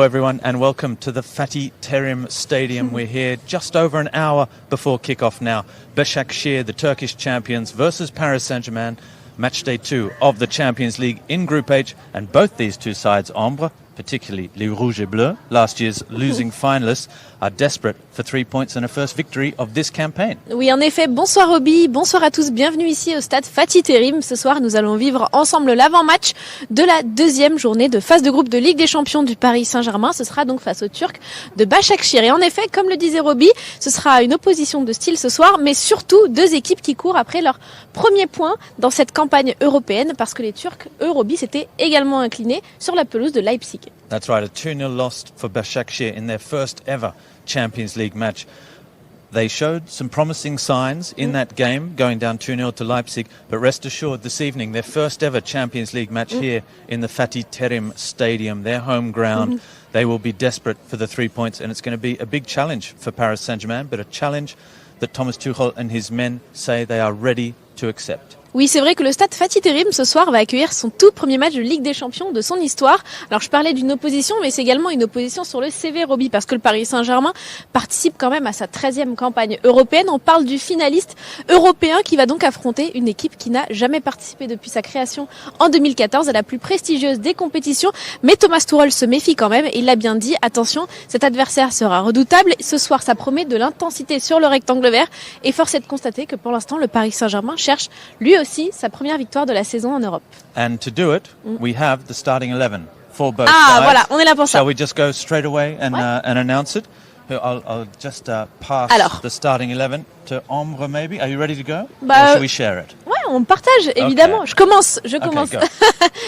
everyone, and welcome to the Fatih Terim Stadium. We're here just over an hour before kick-off now. Basaksehir, the Turkish champions, versus Paris Saint-Germain. Match day 2 of the Champions League in Group H, and both these two sides, Ambre, particularly les Rouges et Bleus, last year's losing finalists, are desperate for 3 points and a first victory of this campaign. Oui, en effet. Bonsoir Roby, bonsoir à tous. Bienvenue ici au stade Fatih Terim. Ce soir, nous allons vivre ensemble l'avant-match de la deuxième journée de phase de groupe de Ligue des Champions du Paris Saint-Germain. Ce sera donc face aux Turcs de Basaksehir. Et en effet, comme le disait Roby, ce sera une opposition de style ce soir, mais surtout deux équipes qui courent après leur premier point dans cette campagne européenne, parce que les Turcs, eux, Roby, s'étaient également inclinés sur la pelouse de Leipzig. That's right, a 2-0 loss for Basaksehir in their first ever Champions League match. They showed some promising signs in that game, going down 2-0 to Leipzig, but rest assured this evening, their first ever Champions League match here in the Fatih Terim Stadium, their home ground. They will be desperate for the 3 points, and it's going to be a big challenge for Paris Saint-Germain, but a challenge that Thomas Tuchel and his men say they are ready to accept. Oui, c'est vrai que le stade Fatih Terim ce soir va accueillir son tout premier match de Ligue des Champions de son histoire. Alors je parlais d'une opposition, mais c'est également une opposition sur le CV, Roby, parce que le Paris Saint-Germain participe quand même à sa 13e campagne européenne. On parle du finaliste européen qui va donc affronter une équipe qui n'a jamais participé depuis sa création en 2014 à la plus prestigieuse des compétitions. Mais Thomas Tuchel se méfie quand même, et il l'a bien dit, attention, cet adversaire sera redoutable. Ce soir, ça promet de l'intensité sur le rectangle vert, et force est de constater que pour l'instant, le Paris Saint-Germain cherche lui aussi sa première victoire de la saison en Europe. And to do it, we have the starting 11 for both Ah, sides. voilà, on est là pour ça. Shall we just go straight away and announce it? I'll just pass the starting 11 to Ambre, maybe. Are you ready to go? Or shall we share it? Ouais, on partage, évidemment. Okay. Je commence. Okay,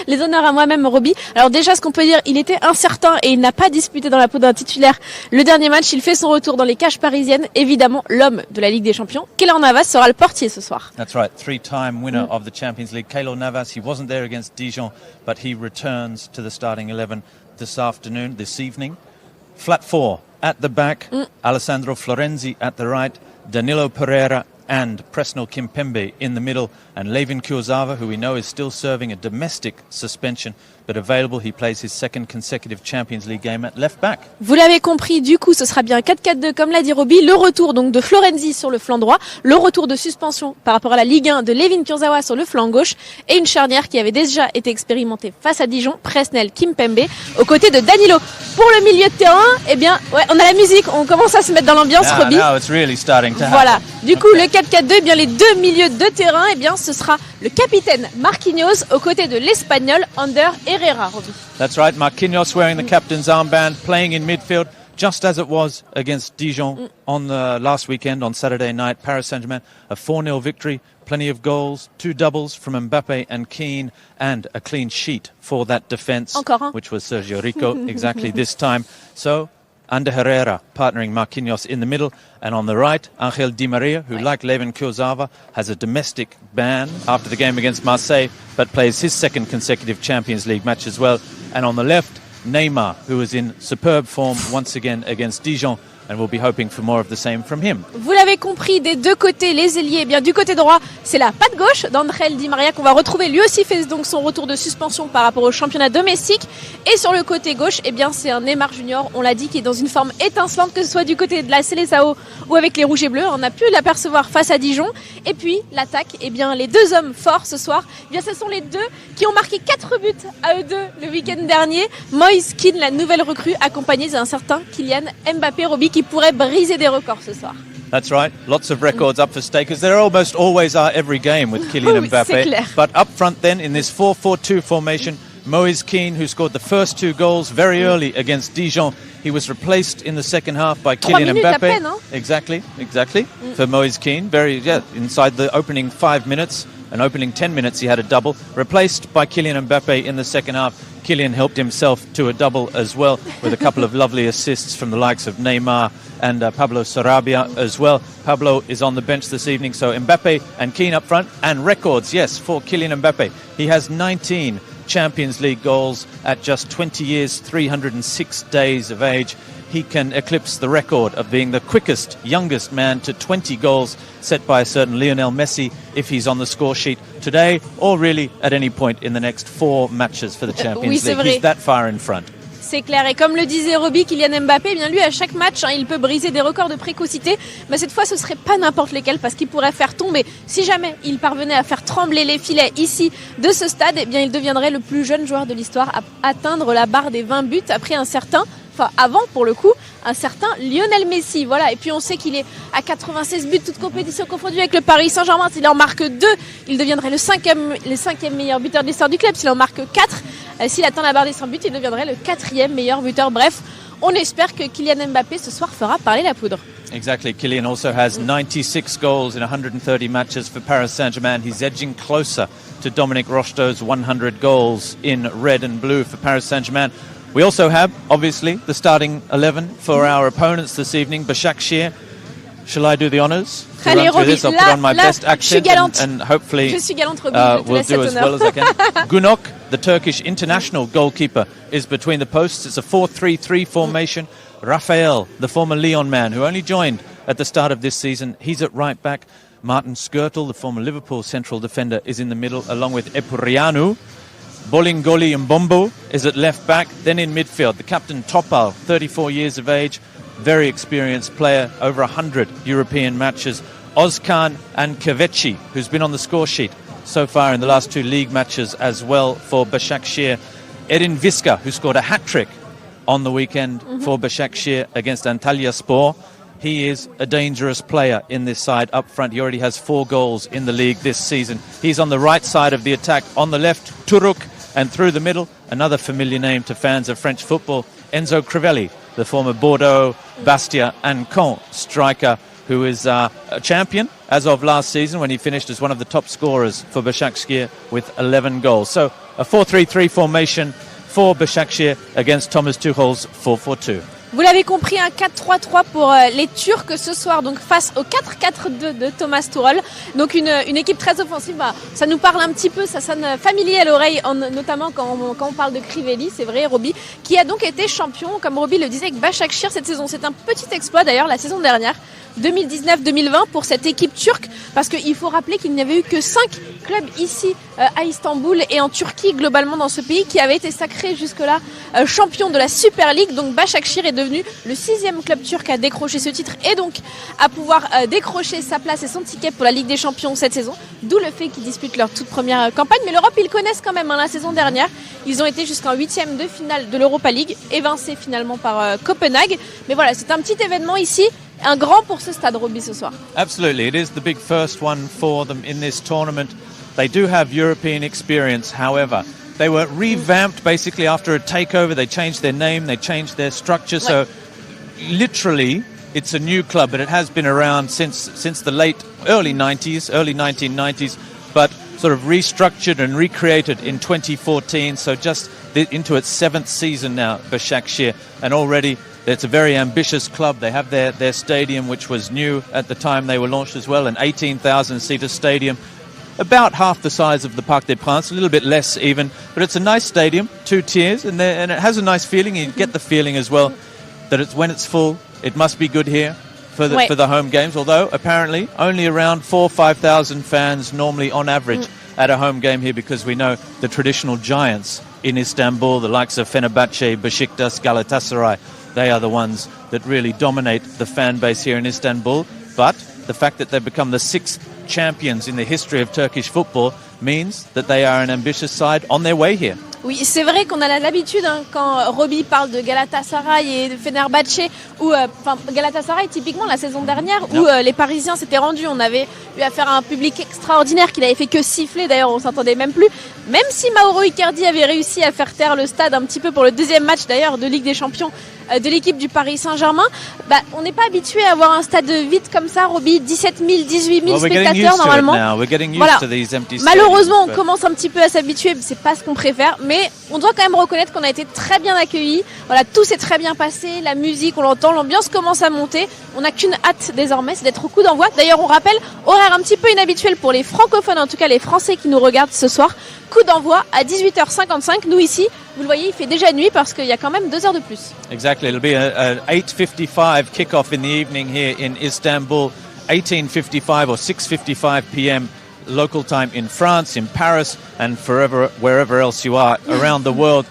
Les honneurs à moi-même, Roby. Alors déjà, ce qu'on peut dire, il était incertain et il n'a pas disputé dans la peau d'un titulaire le dernier match. Il fait son retour dans les cages parisiennes. Évidemment, l'homme de la Ligue des Champions, Keylor Navas, sera le portier ce soir. That's right, 3-time winner of the Champions League. Keylor Navas, he wasn't there against Dijon, but he returns to the starting 11 this evening. Flat 4 at the back, Alessandro Florenzi at the right, Danilo Pereira and Presnel Kimpembe in the middle, and Levin Kurzawa, who we know is still serving a domestic suspension, but available. He plays his second consecutive Champions League game at left back. Vous l'avez compris, du coup, ce sera bien 4-4-2 comme l'a dit Roby. Le retour donc de Florenzi sur le flanc droit, le retour de suspension par rapport à la Ligue 1 de Levin Kurzawa sur le flanc gauche, et une charnière qui avait déjà été expérimentée face à Dijon, Presnel Kimpembe, aux côtés de Danilo. Pour le milieu de terrain, eh bien, ouais, on a la musique, on commence à se mettre dans l'ambiance, Roby. Now it's really starting to happen. Voilà. Du coup, le 4-4-2, eh bien, les deux milieux de terrain, eh bien, ce sera le capitaine Marquinhos aux côtés de l'Espagnol Ander Herrera, Roby. That's right, Marquinhos wearing the captain's armband, playing in midfield, just as it was against Dijon on the last weekend, on Saturday night. Paris Saint-Germain, a 4-0 victory, plenty of goals, 2 doubles from Mbappe and Keane, and a clean sheet for that defence, which was Sergio Rico, exactly this time. So, Ander Herrera partnering Marquinhos in the middle, and on the right, Angel Di Maria, who, like Levin Kurzawa, has a domestic ban after the game against Marseille, but plays his second consecutive Champions League match as well. And on the left, Neymar, who is in superb form once again against Dijon, and we'll be hoping for more of the same from him. Vous l'avez compris, des deux côtés, les ailiers, eh bien du côté droit, c'est la patte gauche d'Angel Di Maria qu'on va retrouver. Lui aussi fait donc son retour de suspension par rapport au championnat domestique. Et sur le côté gauche, eh bien c'est un Neymar Junior, on l'a dit, qui est dans une forme étincelante, que ce soit du côté de la Seleção ou avec les Rouges et Bleus. On a pu l'apercevoir face à Dijon. Et puis l'attaque, eh bien les deux hommes forts ce soir, eh bien ce sont les deux qui ont marqué 4 buts à eux deux le week-end dernier. Moise Kean, la nouvelle recrue, accompagnée d'un certain Kylian Mbappé, Roby, qui pourrait briser des records ce soir. That's right. Lots of records up for stake, as there almost always are every game with Kylian Mbappé. But up front then, in this 4-4-2 formation, Moise Kean, who scored the first 2 goals very early against Dijon. He was replaced in the second half by Kylian Mbappé. Peine, hein? Exactly. For Moise Kean, inside the opening 5 minutes, and opening 10 minutes he had a double, replaced by Kylian Mbappé in the second half. Kylian helped himself to a double as well, with a couple of lovely assists from the likes of Neymar and Pablo Sarabia as well. Pablo is on the bench this evening, so Mbappé and Kean up front, and records, yes, for Kylian Mbappé. He has 19 Champions League goals at just 20 years, 306 days of age. He can eclipse the record of being the quickest, youngest man to 20 goals set by a certain Lionel Messi if he's on the score sheet today or really at any point in the next 4 matches for the Champions League. He's that far in front. C'est clair, et comme le disait Roby, Kylian Mbappé, eh bien lui à chaque match, il peut briser des records de précocité, mais cette fois ce serait pas n'importe lesquels parce qu'il pourrait faire tomber, si jamais il parvenait à faire trembler les filets ici de ce stade, eh bien il deviendrait le plus jeune joueur de l'histoire à atteindre la barre des 20 buts après avant pour le coup, un certain Lionel Messi. Voilà, et puis on sait qu'il est à 96 buts, toutes compétitions confondues avec le Paris Saint-Germain. S'il en marque 2, il deviendrait le cinquième meilleur buteur de l'histoire du club. S'il en marque 4, s'il atteint la barre des 100 buts, il deviendrait le 4e meilleur buteur. Bref, on espère que Kylian Mbappé ce soir fera parler la poudre. Exactly. Kylian also has 96 goals in 130 matches for Paris Saint-Germain. He's edging closer to Dominic Rocheteau's 100 goals in red and blue for Paris Saint-Germain. We also have, obviously, the starting 11 for our opponents this evening. Basaksehir. Shall I do the honours? Allez, Roby, I'll put on my best accent and hopefully we'll do as well as I can. Gunok, the Turkish international goalkeeper, is between the posts. It's a 4-3-3 formation. Rafael, the former Lyon man, who only joined at the start of this season, he's at right back. Martin Skirtle, the former Liverpool central defender, is in the middle, along with Epurianu. Bolingoli Mbombo is at left back. Then in midfield, the captain Topal, 34 years of age, very experienced player, over 100 European matches. Ozkan and Kaveci, who's been on the score sheet so far in the last 2 league matches as well for Basaksehir. Edin Viska, who scored a hat-trick on the weekend for Basaksehir against Antalyaspor. He is a dangerous player in this side up front. He already has 4 goals in the league this season. He's on the right side of the attack. On the left, Turuk, and through the middle, another familiar name to fans of French football, Enzo Crivelli, the former Bordeaux, Bastia and Caen striker, who is a champion as of last season when he finished as one of the top scorers for Basaksehir with 11 goals. So a 4-3-3 formation for Basaksehir against Thomas Tuchel's 4-4-2. Vous l'avez compris, un 4-3-3 pour les Turcs ce soir, donc face au 4-4-2 de Thomas Tuchel. Donc une équipe très offensive, ça nous parle un petit peu, ça sonne familier à l'oreille, notamment quand on parle de Crivelli, c'est vrai, Roby, qui a donc été champion, comme Roby le disait, avec Basaksehir cette saison. C'est un petit exploit d'ailleurs la saison dernière, 2019-2020 pour cette équipe turque, parce qu'il faut rappeler qu'il n'y avait eu que 5 clubs ici à Istanbul et en Turquie globalement dans ce pays qui avaient été sacrés jusque-là champions de la Super League. Donc Basaksehir est devenu le 6e club turc à décrocher ce titre et donc à pouvoir décrocher sa place et son ticket pour la Ligue des Champions cette saison, d'où le fait qu'ils disputent leur toute première campagne. Mais l'Europe, ils connaissent quand même la saison dernière. Ils ont été jusqu'en 8e de finale de l'Europa League, évincés finalement par Copenhague. Mais voilà, c'est un petit événement ici, un grand pour ce stade, Roby, ce soir. Absolutely, it is the big first one for them in this tournament. They do have European experience, however. They were revamped basically after a takeover. They changed their name, they changed their structure. So literally, it's a new club, but it has been around since the early 1990s, but sort of restructured and recreated in 2014. So just into its 7th season now, Basaksehir, and already it's a very ambitious club. They have their stadium, which was new at the time they were launched as well, an 18,000-seater stadium, about half the size of the Parc des Princes, a little bit less even. But it's a nice stadium, 2 tiers, and it has a nice feeling. You get the feeling as well that when it's full, it must be good here for the home games, although apparently only around 4,000 or 5,000 fans normally on average at a home game here, because we know the traditional giants in Istanbul, the likes of Fenerbahce, Besiktas, Galatasaray, they are the ones that really dominate the fan base here in Istanbul. But the fact that they've become the 6th champions in the history of Turkish football means that they are an ambitious side on their way here. Oui, c'est vrai qu'on a l'habitude quand Roby parle de Galatasaray et de Fenerbahce, ou Galatasaray typiquement la saison dernière où les Parisiens s'étaient rendus, on avait eu affaire à un public extraordinaire qui n'avait fait que siffler, d'ailleurs on s'entendait même plus, même si Mauro Icardi avait réussi à faire taire le stade un petit peu pour le 2e match d'ailleurs de Ligue des Champions de l'équipe du Paris Saint-Germain. On n'est pas habitué à avoir un stade vide comme ça, Roby, 17 000, 18 000 spectateurs normalement. Voilà. Malheureusement, on commence un petit peu à s'habituer, c'est pas ce qu'on préfère, mais on doit quand même reconnaître qu'on a été très bien accueillis. Voilà, tout s'est très bien passé, la musique, on l'entend, l'ambiance commence à monter. On n'a qu'une hâte désormais, c'est d'être au coup d'envoi. D'ailleurs, on rappelle, horaire un petit peu inhabituel pour les francophones, en tout cas les Français qui nous regardent ce soir. Coup d'envoi à 18h55. Nous ici, vous le voyez, il fait déjà nuit parce qu'il y a quand même 2 heures de plus. Exactly, it'll be a 8:55 kick-off in the evening here in Istanbul, 18:55 or 6:55 p.m. local time in France, in Paris, and wherever else you are around the world.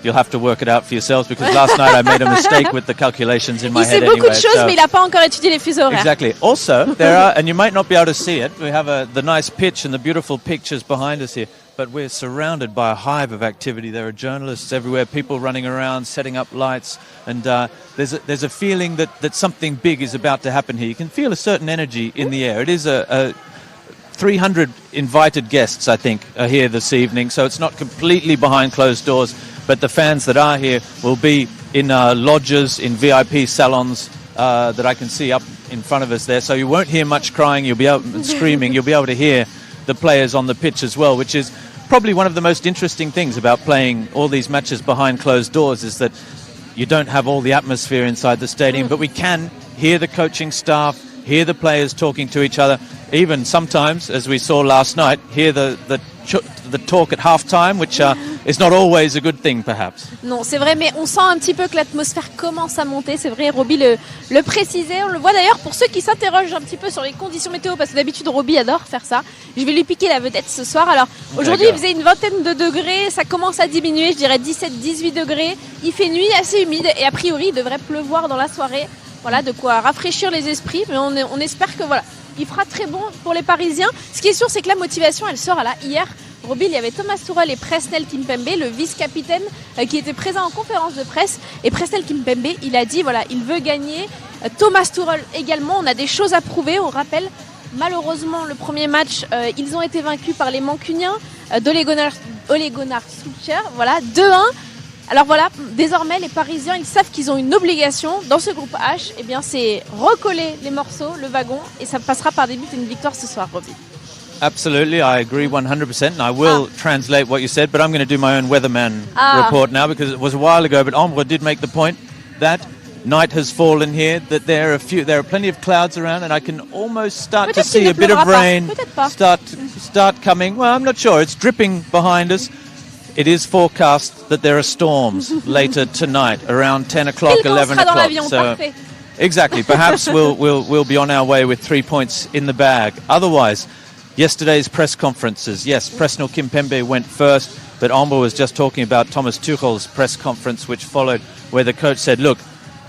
you'll have to work it out for yourselves because last night I made a mistake with the calculations in my Il head sait beaucoup anyway. de choses, mais il n'a pas encore étudié les fuseaux horaires. Exactly. Also, there are, and you might not be able to see it, we have the nice pitch and the beautiful pictures behind us here, but we're surrounded by a hive of activity. There are journalists everywhere, people running around, setting up lights, and there's a feeling that something big is about to happen here. You can feel a certain energy in the air. It is a 300 invited guests, I think, are here this evening, so it's not completely behind closed doors, but the fans that are here will be in lodges, in VIP salons that I can see up in front of us there, so you won't hear much crying, you'll be able, and screaming, you'll be able to hear the players on the pitch as well, which is probably one of the most interesting things about playing all these matches behind closed doors is that you don't have all the atmosphere inside the stadium, but we can hear the coaching staff, hear the players talking to each other, even sometimes, as we saw last night, hear the talk at half-time, which is not always a good thing, perhaps. Non, c'est vrai, mais on sent un petit peu que l'atmosphère commence à monter. C'est vrai, Roby le précisait. On le voit d'ailleurs pour ceux qui s'interrogent un petit peu sur les conditions météo, parce que d'habitude, Roby adore faire ça. Je vais lui piquer la vedette ce soir. Alors, aujourd'hui, il faisait une vingtaine de degrés. Ça commence à diminuer, je dirais 17-18 degrés. Il fait nuit assez humide et a priori, il devrait pleuvoir dans la soirée. Voilà, de quoi rafraîchir les esprits. Mais on espère que voilà, il fera très bon pour les Parisiens. Ce qui est sûr, c'est que la motivation, elle sera là. Hier, Roby, il y avait Thomas Tuchel et Presnel Kimpembe, le vice-capitaine, qui était présent en conférence de presse. Et Presnel Kimpembe, il a dit, voilà, il veut gagner. Thomas Tuchel également, on a des choses à prouver. On rappelle, malheureusement, le premier match, ils ont été vaincus par les Mancuniens d'Ole Gunnar Solskjaer. Voilà, 2-1. Alors voilà, désormais les Parisiens, ils savent qu'ils ont une obligation dans ce groupe H, eh bien c'est recoller les morceaux, le wagon, et ça passera par des buts et une victoire ce soir, Roby. Absolutely, I agree 100%, and I will translate what you said, but I'm going to do my own weatherman report now because it was a while ago, but Ombre did make the point that night has fallen here, that there are plenty of clouds around, and I can almost start to see a bit of rain start coming. Well, I'm not sure, it's dripping behind us. It is forecast that there are storms later tonight, around 10 o'clock, 11 o'clock. So, exactly. Perhaps we'll be on our way with 3 points in the bag. Otherwise, yesterday's press conferences. Yes, Presnel Kimpembe went first, but Omba was just talking about Thomas Tuchel's press conference, which followed, where the coach said, look,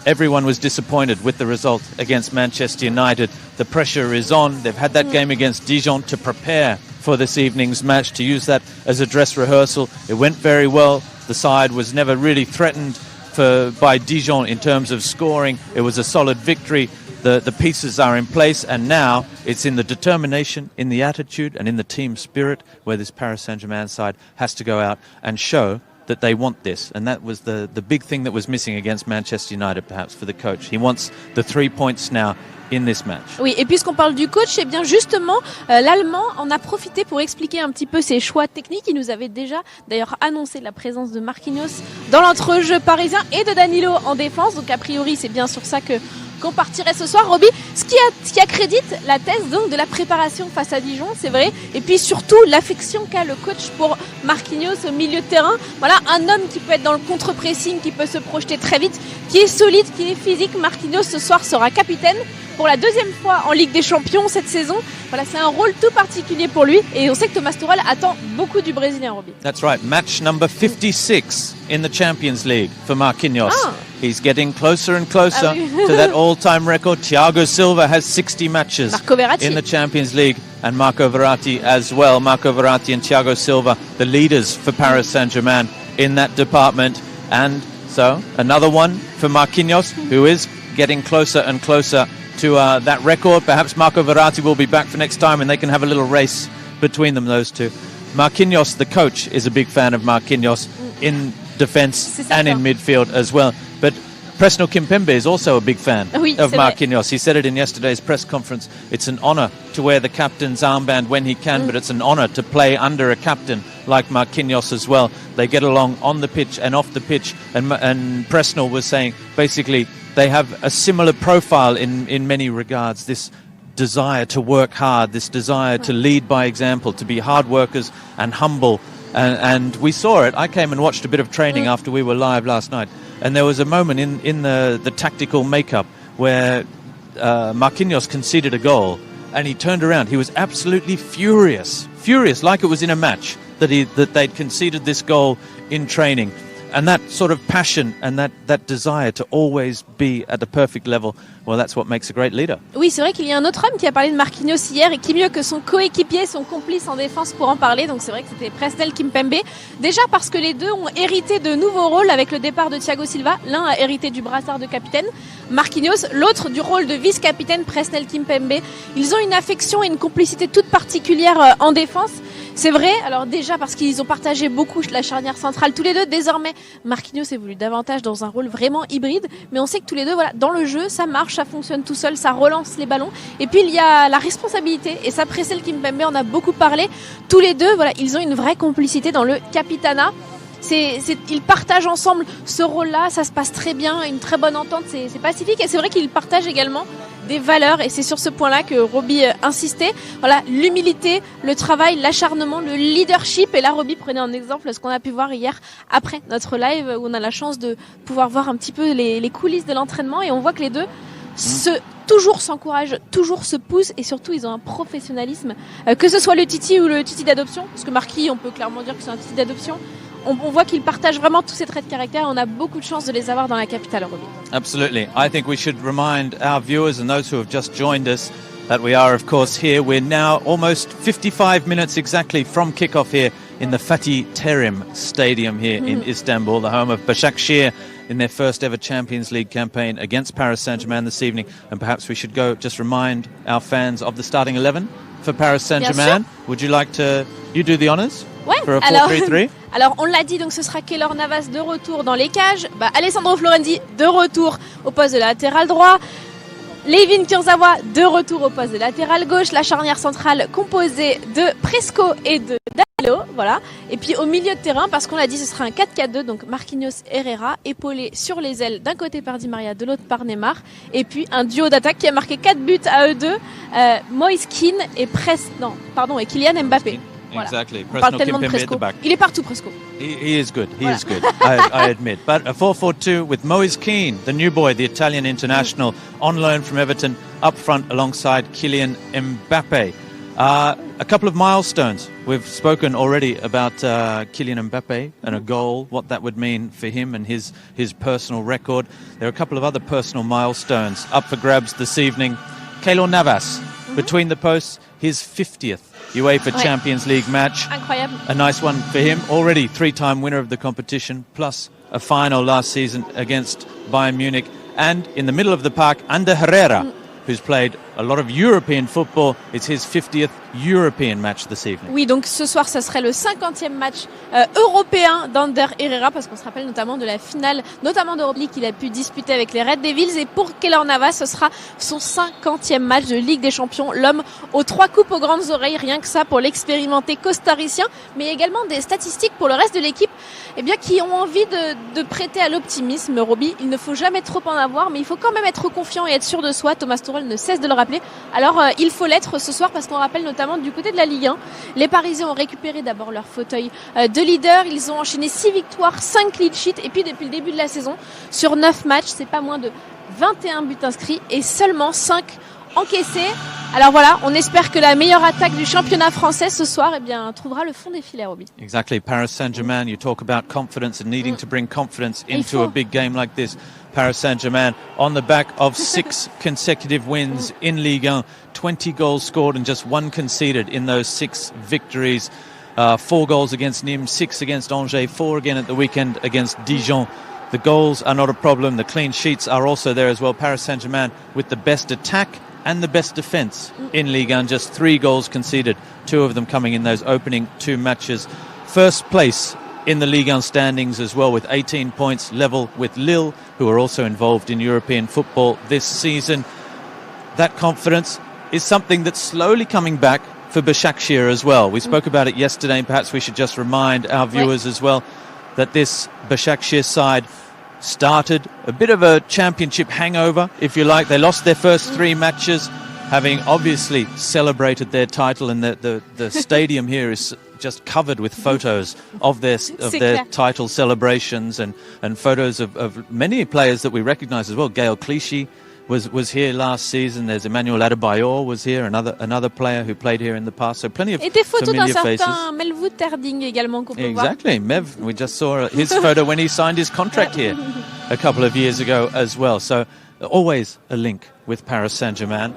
everyone was disappointed with the result against Manchester United. The pressure is on. They've had that game against Dijon to prepare for this evening's match, to use that as a dress rehearsal. It went very well. The side was never really threatened by Dijon in terms of scoring. It was a solid victory. The pieces are in place, and now it's in the determination, in the attitude, and in the team spirit where this Paris Saint-Germain side has to go out and show that they want this. And that was the big thing that was missing against Manchester United, perhaps, for the coach. He wants the 3 points now in this match. Oui, et puisqu'on parle du coach, eh bien justement, l'Allemand en a profité pour expliquer un petit peu ses choix techniques. Il nous avait déjà d'ailleurs annoncé la présence de Marquinhos dans l'entrejeu parisien et de Danilo en défense. Donc a priori, c'est bien sur ça qu'on partirait ce soir, Roby. Ce qui accrédite la thèse donc de la préparation face à Dijon, c'est vrai. Et puis surtout l'affection qu'a le coach pour Marquinhos au milieu de terrain. Voilà, un homme qui peut être dans le contre-pressing, qui peut se projeter très vite, qui est solide, qui est physique. Marquinhos ce soir sera capitaine pour la deuxième fois en Ligue des Champions cette saison. Voilà, c'est un rôle tout particulier pour lui. Et on sait que Thomas Tuchel attend beaucoup du Brésilien, Roby. That's right. Match number 56 in the Champions League for Marquinhos. He's getting closer and closer to that all-time record. Thiago Silva has 60 matches in the Champions League, and Marco Verratti as well. Marco Verratti and Thiago Silva, the leaders for Paris Saint-Germain in that department. And so another one for Marquinhos, who is getting closer and closer to that record. Perhaps Marco Verratti will be back for next time and they can have a little race between them, those two. Marquinhos, the coach, is a big fan of Marquinhos in defence and in midfield as well. But Presnel Kimpembe is also a big fan of Marquinhos. He said it in yesterday's press conference. It's an honour to wear the captain's armband when he can, but it's an honour to play under a captain like Marquinhos as well. They get along on the pitch and off the pitch. And Presnel was saying, basically, they have a similar profile in many regards. This desire to work hard, this desire to lead by example, to be hard workers and humble. And we saw it. I came and watched a bit of training after we were live last night. And there was a moment in the tactical makeup where Marquinhos conceded a goal and he turned around. He was absolutely furious, like it was in a match that they'd conceded this goal in training. And that sort of passion and that desire to always be at the perfect level, well, that's what makes a great leader. Oui, c'est vrai qu'il y a un autre homme qui a parlé de Marquinhos hier et qui mieux que son coéquipier, son complice en défense pour en parler. Donc c'est vrai que c'était Presnel Kimpembe. Déjà parce que les deux ont hérité de nouveaux rôles avec le départ de Thiago Silva. L'un a hérité du brassard de capitaine, Marquinhos, l'autre du rôle de vice-capitaine, Presnel Kimpembe. Ils ont une affection et une complicité toute particulière en défense. C'est vrai, alors déjà parce qu'ils ont partagé beaucoup la charnière centrale tous les deux. Désormais, Marquinhos évolue davantage dans un rôle vraiment hybride, mais on sait que tous les deux, voilà, dans le jeu, ça marche, ça fonctionne tout seul, ça relance les ballons. Et puis il y a la responsabilité, et ça Presnel Kimpembe en a beaucoup parlé. Tous les deux, voilà, ils ont une vraie complicité dans le capitana. Ils partagent ensemble ce rôle-là, ça se passe très bien, une très bonne entente, c'est pacifique, et c'est vrai qu'ils partagent également des valeurs, et c'est sur ce point-là que Robbie insistait. Voilà, l'humilité, le travail, l'acharnement, le leadership. Et là, Robbie prenait en exemple ce qu'on a pu voir hier après notre live, où on a la chance de pouvoir voir un petit peu les coulisses de l'entraînement, et on voit que les deux toujours s'encouragent, toujours se poussent, et surtout ils ont un professionnalisme, que ce soit le Titi ou le Titi d'adoption, parce que Marquis, on peut clairement dire que c'est un Titi d'adoption. On voit qu'ils partagent vraiment tous ces traits de caractère, et on a beaucoup de chance de les avoir dans la capitale, Robbie. Absolutely. I think we should remind our viewers and those who have just joined us that we are, of course, here. We're now almost 55 minutes exactly from kickoff here in the Fatih Terim Stadium here in Istanbul, the home of Basaksehir in their first ever Champions League campaign against Paris Saint-Germain this evening. And perhaps we should go just remind our fans of the starting 11 for Paris Saint-Germain. Would you like to do the honours? Ouais, for a 4-3-3? Alors on l'a dit, donc ce sera Keylor Navas de retour dans les cages, Alessandro Florenzi de retour au poste de latéral droit, Layvin Kurzawa de retour au poste de latéral gauche, la charnière centrale composée de Presco et de Danilo, voilà. Et puis au milieu de terrain, parce qu'on l'a dit, ce sera un 4-4-2, donc Marquinhos Herrera, épaulé sur les ailes d'un côté par Di Maria, de l'autre par Neymar, et puis un duo d'attaque qui a marqué 4 buts à eux deux, Moise Kean et Kylian Mbappé. Voilà. Exactly. On parle tellement de Presco. Il est partout, Presco. He is good. He is good. I admit. But a 4-4-2 with Moise Kean, the new boy, the Italian international, on loan from Everton, up front alongside Kylian Mbappé. A couple of milestones. We've spoken already about Kylian Mbappé and a goal, what that would mean for him and his personal record. There are a couple of other personal milestones up for grabs this evening. Keylor Navas, between the posts, his 50th UEFA Champions League match. Incroyable. A nice one for him. Already 3-time winner of the competition, plus a final last season against Bayern Munich. And in the middle of the park, Ander Herrera, who's played a lot of European football. It's his 50th European match this evening. Oui, donc ce soir, ça serait le 50e match européen d'Ander Herrera, parce qu'on se rappelle notamment de la finale, notamment d'Europe League qu'il a pu disputer avec les Red Devils. Et pour Keylor Navas, ce sera son 50e match de Ligue des Champions. L'homme aux 3 coupes aux grandes oreilles, rien que ça pour l'expérimenté costaricien, mais également des statistiques pour le reste de l'équipe, qui ont envie de prêter à l'optimisme. Robbie, il ne faut jamais trop en avoir, mais il faut quand même être confiant et être sûr de soi. Thomas Tuchel ne cesse de le rappeler. Alors, il faut l'être ce soir, parce qu'on rappelle notamment du côté de la Ligue 1, les Parisiens ont récupéré d'abord leur fauteuil de leader. Ils ont enchaîné 6 victoires, 5 clean sheets, et puis depuis le début de la saison, sur 9 matchs, c'est pas moins de 21 buts inscrits et seulement 5 encaissés. Alors voilà, on espère que la meilleure attaque du championnat français ce soir trouvera le fond des filets, Robbie. Exactly. Paris Saint-Germain, you talk about confidence and needing to bring confidence into a big game like this. Paris Saint-Germain on the back of 6 consecutive wins in Ligue 1, 20 goals scored and just 1 conceded in those 6 victories. 4 goals against Nîmes, 6 against Angers, 4 again at the weekend against Dijon. The goals are not a problem. The clean sheets are also there as well. Paris Saint-Germain with the best attack and the best defence in Ligue 1. Just 3 goals conceded, 2 of them coming in those opening 2 matches. First place in the Ligue 1 standings as well, with 18 points, level with Lille, who are also involved in European football this season. That confidence is something that's slowly coming back for Basaksehir as well. We spoke about it yesterday, and perhaps we should just remind our viewers as well that this Basaksehir side started a bit of a championship hangover, if you like. They lost their first 3 matches, having obviously celebrated their title, and the stadium here is just covered with photos of their title celebrations and photos of many players that we recognise as well. Gaël Clichy, was here last season. There's Emmanuel Adebayor was here, another player who played here in the past. So plenty of Et des photos d'un familiar faces. certain Melvou Terding également qu'on peut voir. Exactly, Mev. We just saw his photo when he signed his contract here a couple of years ago as well. So always a link with Paris Saint-Germain.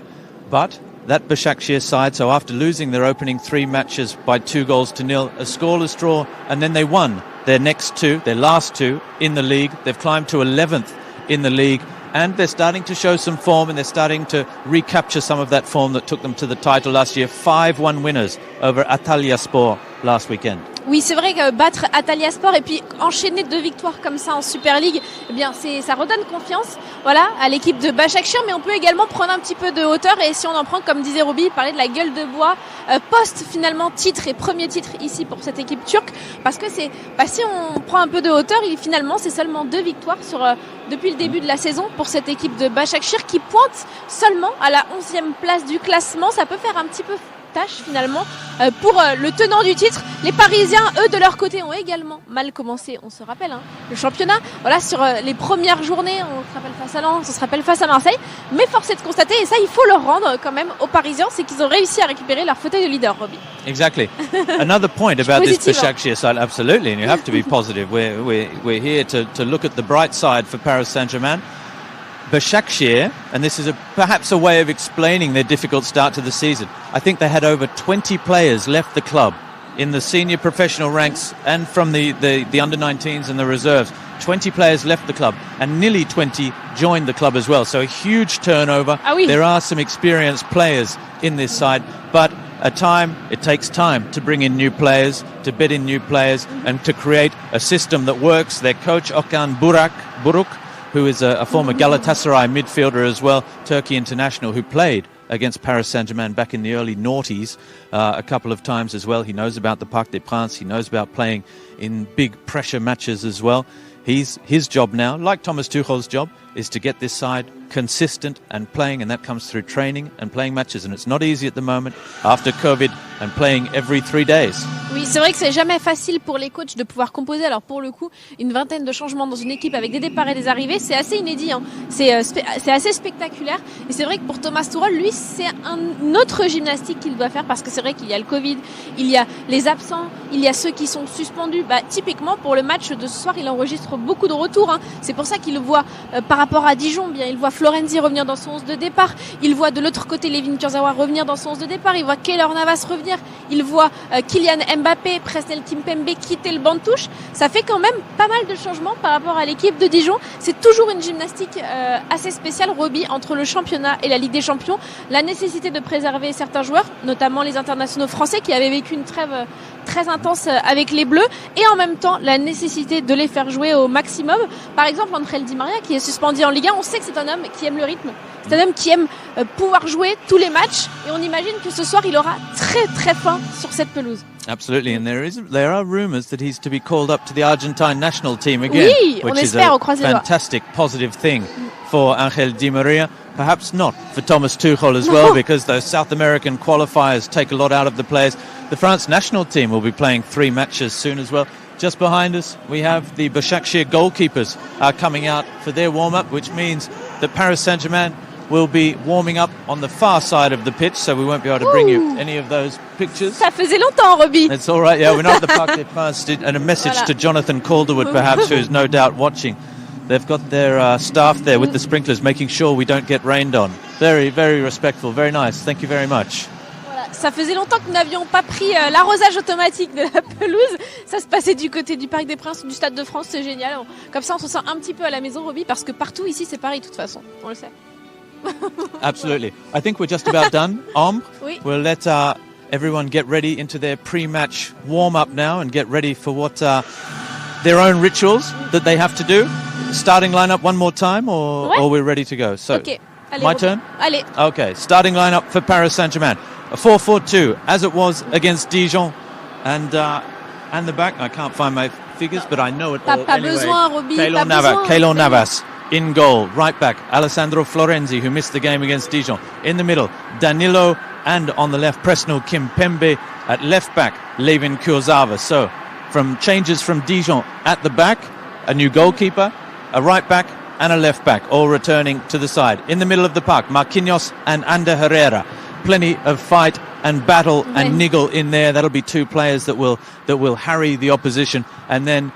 But that Basaksehir side, so after losing their opening 3 matches by 2-0, a scoreless draw, and then they won their last 2 in the league. They've climbed to 11th in the league. And they're starting to show some form, and they're starting to recapture some of that form that took them to the title last year. 5-1 winners over Antalyaspor last weekend. Oui, c'est vrai que battre Antalyaspor et puis enchaîner 2 victoires comme ça en Super League, eh bien ça redonne confiance, voilà, à l'équipe de Basaksehir, mais on peut également prendre un petit peu de hauteur, et si on en prend, comme disait Roby, parler de la gueule de bois post finalement titre et premier titre ici pour cette équipe turque, parce que si on prend un peu de hauteur, finalement c'est seulement 2 victoires depuis le début de la saison pour cette équipe de Basaksehir qui pointe seulement à la 11e place du classement. Ça peut faire un petit peu tâche finalement pour le tenant du titre. Les Parisiens, eux, de leur côté, ont également mal commencé, on se rappelle, le championnat. Voilà, sur les premières journées, on se rappelle face à Lens, on se rappelle face à Marseille. Mais force est de constater, et ça il faut leur rendre quand même aux Parisiens, c'est qu'ils ont réussi à récupérer leur fauteuil de leader, Roby. Exactly. Another point about this Basaksehir side, absolutely, and you have to be positive. We're here to look at the bright side for Paris Saint-Germain. Basaksehir, and this is perhaps a way of explaining their difficult start to the season. I think they had over 20 players left the club in the senior professional ranks and from the under-19s and the reserves. 20 players left the club and nearly 20 joined the club as well. So a huge turnover. Ah oui. There are some experienced players in this side, but it takes time to bring in new players, to bed in new players, and to create a system that works. Their coach, Okan Buruk, who is a former Galatasaray midfielder as well, Turkey international, who played against Paris Saint-Germain back in the early noughties a couple of times as well. He knows about the Parc des Princes. He knows about playing in big pressure matches as well. His job now, like Thomas Tuchel's job, is to get this side consistent and playing, and that comes through training and playing matches. And it's not easy at the moment after COVID and playing every 3 days. Oui, c'est vrai que c'est jamais facile pour les coachs de pouvoir composer. Alors pour le coup, une vingtaine de changements dans une équipe avec des départs et des arrivées, c'est assez inédit. C'est assez spectaculaire. Et c'est vrai que pour Thomas Tuchel, lui, c'est un autre gymnastique qu'il doit faire, parce que c'est vrai qu'il y a le Covid, il y a les absents, il y a ceux qui sont suspendus. Typiquement pour le match de ce soir, il enregistre beaucoup de retours. C'est pour ça qu'il voit par rapport à Dijon, il voit Florenzi revenir dans son 11 de départ, il voit de l'autre côté Levin Kurzawa revenir dans son 11 de départ, il voit Keylor Navas revenir, il voit Kylian Mbappé, Presnel Kimpembe quitter le banc de touche. Ça fait quand même pas mal de changements par rapport à l'équipe de Dijon. C'est toujours une gymnastique assez spéciale, Roby, entre le championnat et la Ligue des Champions. La nécessité de préserver certains joueurs, notamment les internationaux français qui avaient vécu une trêve très intense avec les Bleus, et en même temps la nécessité de les faire jouer au maximum. Par exemple, Angel Di Maria qui est suspendu en Ligue 1, on sait que c'est un homme qui aime le rythme, c'est un homme qui aime pouvoir jouer tous les matchs, et on imagine que ce soir il aura très très faim sur cette pelouse. Absolutely, and there are rumours that he's to be called up to the Argentine national team again, oui, which is a fantastic positive thing for Angel Di Maria. Perhaps not for Thomas Tuchel as well, because those South American qualifiers take a lot out of the players. The France national team will be playing 3 matches soon as well. Just behind us, we have the Basaksehir goalkeepers coming out for their warm-up, which means that Paris Saint-Germain will be warming up on the far side of the pitch, so we won't be able to bring you any of those pictures. Ça faisait longtemps, Roby. It's all right, yeah, we're not at the Parc des Princes. And a message to Jonathan Calderwood, perhaps, who's no doubt watching. They've got their staff there with the sprinklers, making sure we don't get rained on. Very, very respectful, very nice. Thank you very much. Ça faisait longtemps que nous n'avions pas pris l'arrosage automatique de la pelouse. Ça se passait du côté du Parc des Princes ou du Stade de France, c'est génial. Comme ça, on se sent un petit peu à la maison, Roby, parce que partout ici, c'est pareil de toute façon. On le sait. Absolutely. I think we're just about done. Oui. We'll let everyone get ready into their pre-match warm-up now and get ready for what their own rituals that they have to do. Starting lineup one more time, or we're ready to go? So, okay. Allez, my turn? Allez. Okay, starting lineup for Paris Saint-Germain. A 4-4-2, as it was against Dijon. And the back, I can't find my figures, but I know it all anyway. Besoin, Roby, Keylor Navas in goal. Right back, Alessandro Florenzi, who missed the game against Dijon. In the middle, Danilo, and on the left, Presnel Kimpembe. At left back, Levin Kurzawa. So, from changes from Dijon at the back, a new goalkeeper, a right back, and a left back, all returning to the side. In the middle of the park, Marquinhos and Ander Herrera. Plenty of fight and battle and niggle in there. That'll be two players that will harry the opposition. And then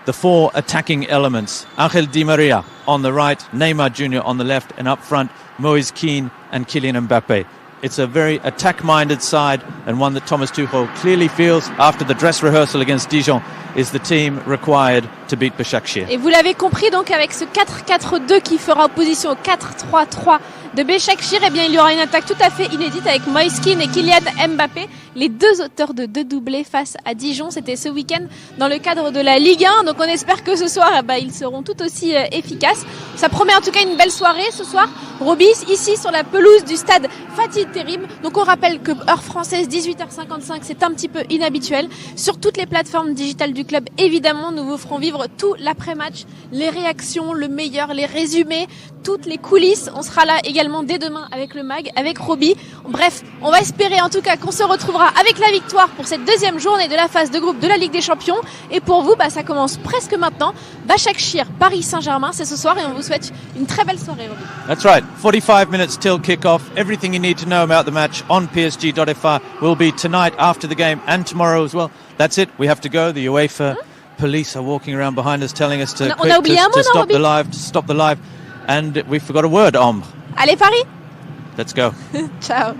the four attacking elements. Angel Di Maria on the right, Neymar Jr. on the left, and up front, Moise Kean and Kylian Mbappe. It's a very attack-minded side, and one that Thomas Tuchel clearly feels after the dress rehearsal against Dijon is the team required to beat Basaksehir. Et vous l'avez compris, donc avec ce 4-4-2 qui fera opposition au 4-3-3 de Basaksehir, eh bien il y aura une attaque tout à fait inédite avec Moise Kean et Kylian Mbappé, les deux auteurs de 2 doublés face à Dijon. C'était ce week-end dans le cadre de la Ligue 1, donc on espère que ce soir ils seront tout aussi efficaces. Ça promet en tout cas une belle soirée ce soir, Roby, ici sur la pelouse du stade Fatih Terim. Donc on rappelle que heure française 18h55, c'est un petit peu inhabituel. Sur toutes les plateformes digitales du club, évidemment, nous vous ferons vivre tout l'après-match, les réactions, le meilleur, les résumés, toutes les coulisses. On sera là également dès demain avec le MAG, avec Roby. Bref, on va espérer en tout cas qu'on se retrouvera avec la victoire pour cette deuxième journée de la phase de groupe de la Ligue des Champions. Et pour vous, ça commence presque maintenant. Basaksehir, Paris Saint-Germain, c'est ce soir et on vous souhaite une très belle soirée, Roby. That's right. 45 minutes till kick-off. Everything you need to know about the match on PSG.fr will be tonight after the game and tomorrow as well. That's it. We have to go. The UEFA police are walking around behind us telling us to stop the live. And we forgot a word, Ombre. Allez Paris. Let's go. Ciao.